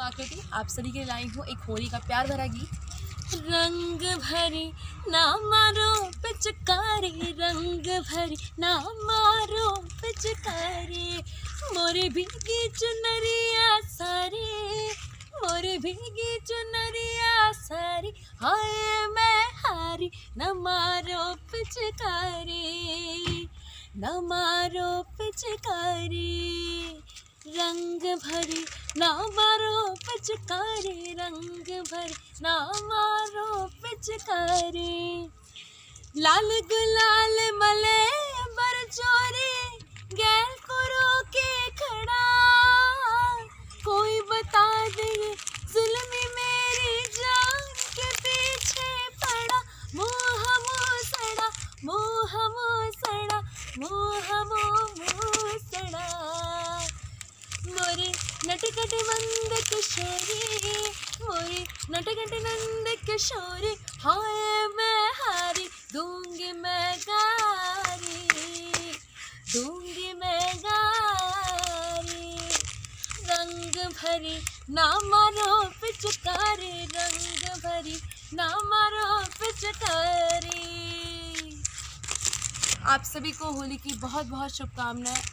आकृति, आप सभी के लिए लाई हूँ एक होली का प्यार भरा गीत। रंग भरी ना मारो पिचकारी, रंग भरी ना मारो पिचकारी, मोरे भीगी चुनरिया सारी, मोरे भीगी चुनरिया सारी, हाय मैं हारी न मारो पिचकारी, न मारो पिचकारी, रंग भरी ना मारो पिचकारी, रंग भरी ना मारो पिचकारी, लाल गुलाल मले बरजोरी, गैल को रोके खड़ा, कोई बता दे जुल्मी मेरी जान के पीछे पड़ा, मुँह सड़ा, मुँह सड़ा, मुँह सड़ा, मोरे नटखट मंद किशोरी, मोरे नटखट नंद किशोरी, हाय मैं हारी दूंगी मैं गारी, दूंगी मैं गारी, रंग भरी ना मारो पिचकारी, रंग भरी ना मारो पिचकारी। आप सभी को होली की बहुत बहुत शुभकामनाएं।